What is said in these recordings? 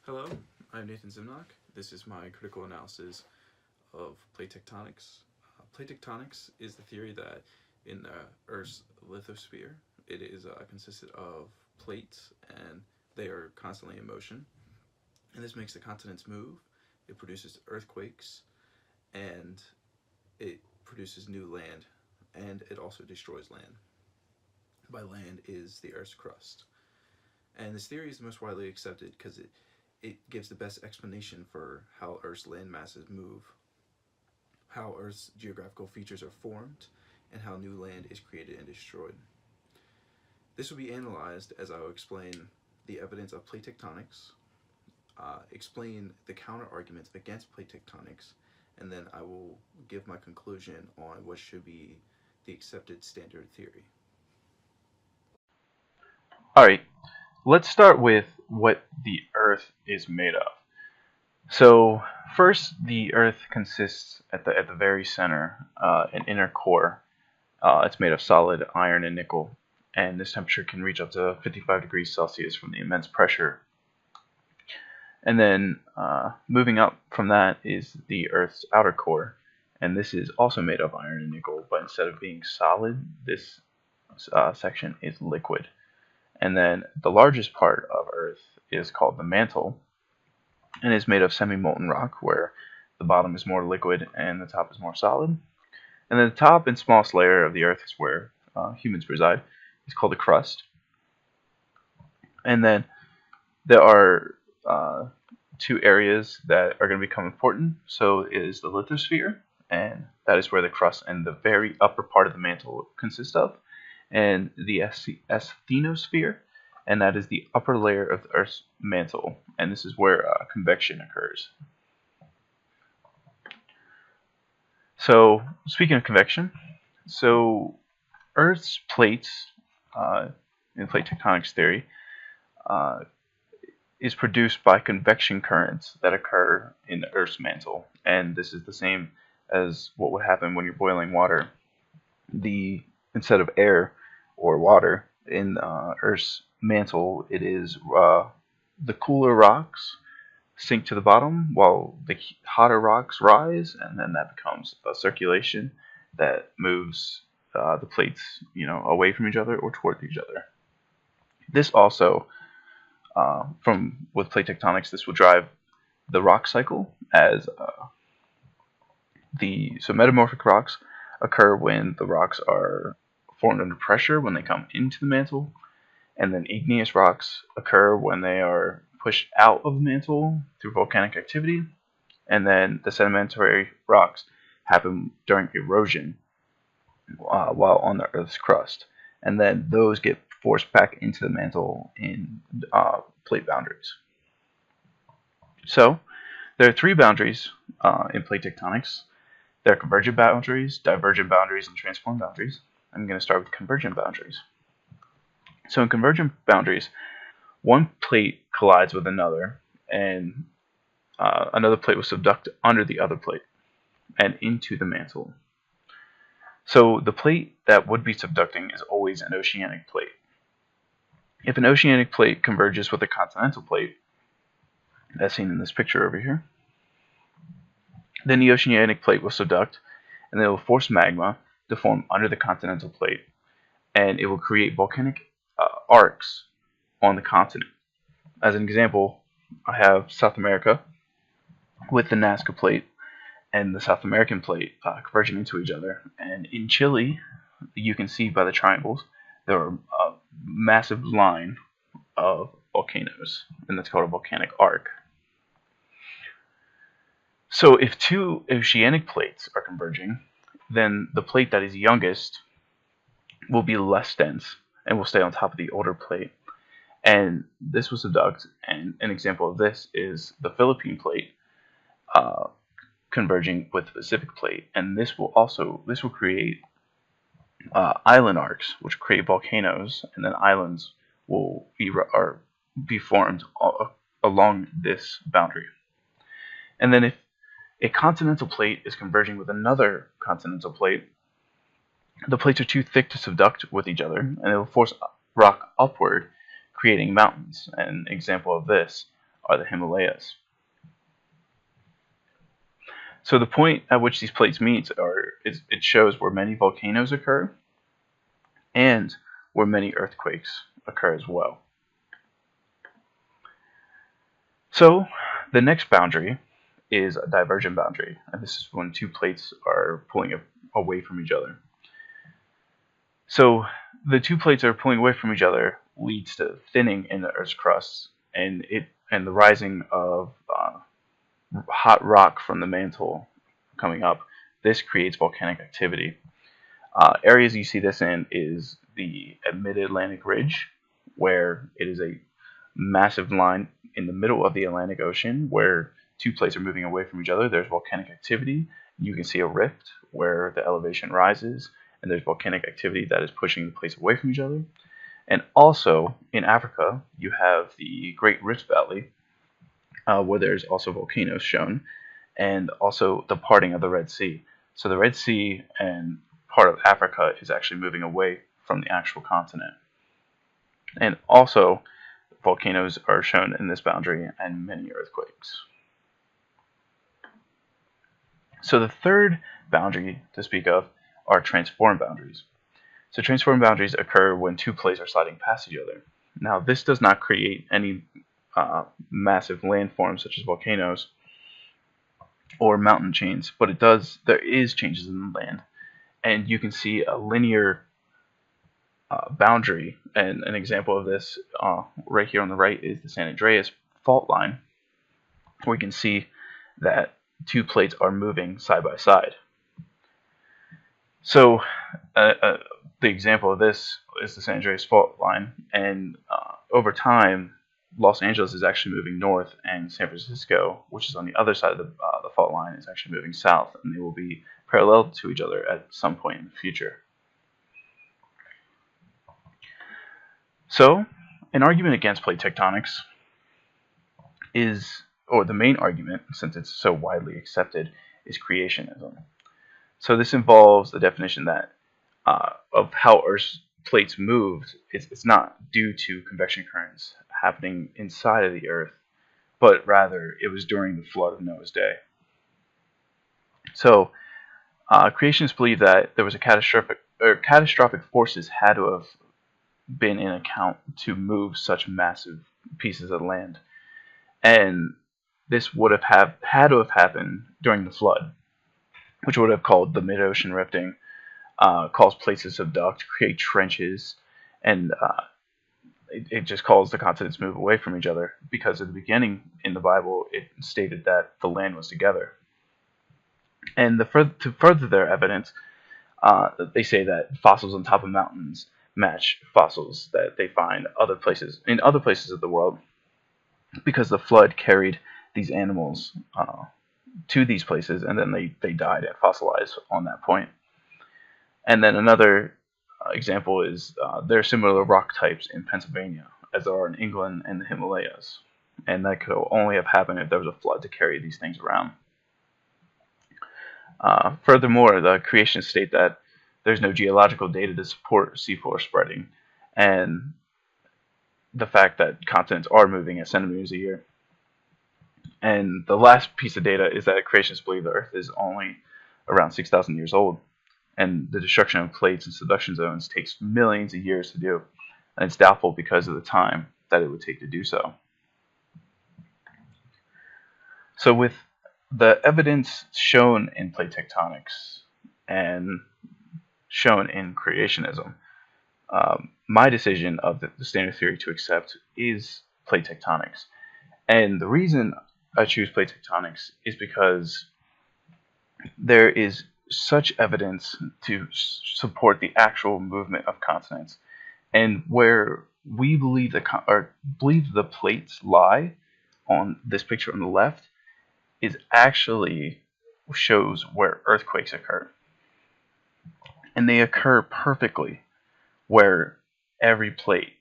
Hello, I'm Nathan Zimnoch. This is my critical analysis of plate tectonics. Plate tectonics is the theory that in the Earth's lithosphere, it is consisted of plates and they are constantly in motion. And this makes the continents move, it produces earthquakes, and it produces new land, and it also destroys land. By land is the Earth's crust. And this theory is the most widely accepted because it gives the best explanation for how Earth's land masses move, how Earth's geographical features are formed, and how new land is created and destroyed. This will be analyzed as I will explain the evidence of plate tectonics, explain the counter arguments against plate tectonics, and then I will give my conclusion on what should be the accepted standard theory. Alright, let's start with what the Earth is made of. So first, the Earth consists at the very center, an inner core. It's made of solid iron and nickel, and this temperature can reach up to 55 degrees Celsius from the immense pressure. And then moving up from that is the Earth's outer core, and this is also made of iron and nickel, but instead of being solid, this section is liquid. And then the largest part of Earth is called the mantle, and is made of semi-molten rock, where the bottom is more liquid and the top is more solid. And then the top and smallest layer of the Earth is where humans reside. It's called the crust. And then there are two areas that are going to become important. So is the lithosphere, and that is where the crust and the very upper part of the mantle consist of, and the asthenosphere, and that is the upper layer of the Earth's mantle, and this is where convection occurs. So speaking of convection, so Earth's plates, in plate tectonics theory, is produced by convection currents that occur in the Earth's mantle, and this is the same as what would happen when you're boiling water. Instead of air or water in Earth's mantle, it is the cooler rocks sink to the bottom while the hotter rocks rise, and then that becomes a circulation that moves the plates, away from each other or toward each other. This also, with plate tectonics, this will drive the rock cycle as so metamorphic rocks occur when the rocks are formed under pressure when they come into the mantle, and then igneous rocks occur when they are pushed out of the mantle through volcanic activity, and then the sedimentary rocks happen during erosion while on the Earth's crust, and then those get forced back into the mantle in plate boundaries. So there are three boundaries in plate tectonics. There are convergent boundaries, divergent boundaries, and transform boundaries. I'm going to start with convergent boundaries. So in convergent boundaries, one plate collides with another, and another plate will subduct under the other plate and into the mantle. So the plate that would be subducting is always an oceanic plate. If an oceanic plate converges with a continental plate, as seen in this picture over here, then the oceanic plate will subduct, and it will force magma to form under the continental plate, and it will create volcanic arcs on the continent. As an example, I have South America with the Nazca plate and the South American plate converging into each other, and in Chile, you can see by the triangles, there are a massive line of volcanoes, and that's called a volcanic arc. So if two oceanic plates are converging, then the plate that is youngest will be less dense and will stay on top of the older plate, and this will subduct. And an example of this is the Philippine plate converging with the Pacific plate, and this will create island arcs, which create volcanoes, and then islands will be formed along this boundary. And then if a continental plate is converging with another continental plate, the plates are too thick to subduct with each other, and it will force rock upward, creating mountains. An example of this are the Himalayas. So the point at which these plates meet it shows where many volcanoes occur and where many earthquakes occur as well. So the next boundary is a divergent boundary, and this is when two plates are pulling away from each other. So the two plates are pulling away from each other leads to thinning in the Earth's crust, and the rising of hot rock from the mantle coming up. This creates volcanic activity. Areas you see this in is the Mid-Atlantic Ridge, where it is a massive line in the middle of the Atlantic Ocean where two plates are moving away from each other. There's volcanic activity. You can see a rift where the elevation rises, and there's volcanic activity that is pushing the plates away from each other. And also in Africa, you have the Great Rift Valley, where there's also volcanoes shown, and also the parting of the Red Sea. So the Red Sea and part of Africa is actually moving away from the actual continent. And also, volcanoes are shown in this boundary and many earthquakes. So the third boundary to speak of are transform boundaries. So transform boundaries occur when two plates are sliding past each other. Now this does not create any massive landforms such as volcanoes or mountain chains, but there is changes in the land, and you can see a linear boundary. And an example of this right here on the right is the San Andreas fault line, where you can see that two plates are moving side by side. So the example of this is the San Andreas fault line, and over time Los Angeles is actually moving north, and San Francisco, which is on the other side of the fault line, is actually moving south, and they will be parallel to each other at some point in the future. So, an argument against plate tectonics the main argument, since it's so widely accepted, is creationism. So this involves the definition that of how Earth's plates moved. It's not due to convection currents happening inside of the Earth, but rather it was during the flood of Noah's day. So creationists believe that there was catastrophic forces had to have been in account to move such massive pieces of land, and this would have had to have happened during the flood, which would have caused the mid-ocean rifting, caused plates to subduct, create trenches, and it just caused the continents to move away from each other, because at the beginning in the Bible it stated that the land was together. And to further their evidence, they say that fossils on top of mountains match fossils that they find in other places of the world, because the flood carried these animals to these places, and then they died and fossilized on that point. And then another example is there are similar rock types in Pennsylvania as there are in England and the Himalayas, and that could only have happened if there was a flood to carry these things around. Furthermore, the creationists state that there's no geological data to support seafloor spreading, and the fact that continents are moving at centimeters a year. And the last piece of data is that creationists believe the Earth is only around 6,000 years old, and the destruction of plates and subduction zones takes millions of years to do, and it's doubtful because of the time that it would take to do so. So with the evidence shown in plate tectonics and shown in creationism, my decision of the standard theory to accept is plate tectonics. And the reason I choose plate tectonics is because there is such evidence to support the actual movement of continents, and where we believe the plates lie on this picture on the left is actually shows where earthquakes occur, and they occur perfectly where every plate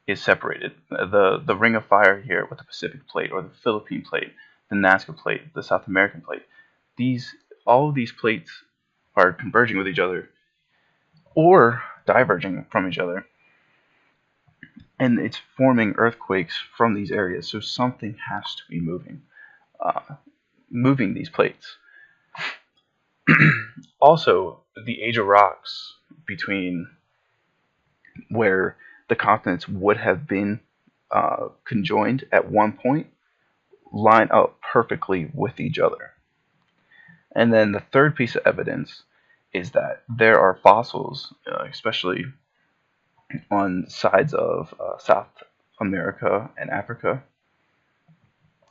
is separated. The Ring of Fire here with the Pacific plate, or the Philippine plate, the Nazca plate, the South American plate. All of these plates are converging with each other or diverging from each other. and it's forming earthquakes from these areas. So something has to be moving these plates. Also, the age of rocks between where the continents would have been conjoined at one point line up perfectly with each other. And then the third piece of evidence is that there are fossils, especially on sides of South America and Africa,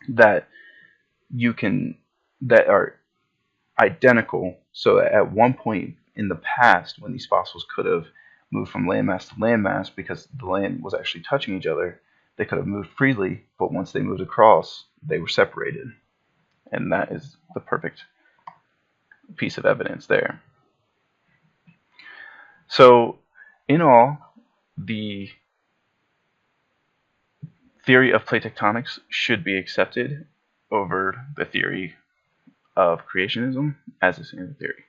that you can that are identical. So at one point in the past, when these fossils could have moved from landmass to landmass because the land was actually touching each other, they could have moved freely. But once they moved across, they were separated, and that is the perfect piece of evidence there. So, in all, the theory of plate tectonics should be accepted over the theory of creationism as a standard theory.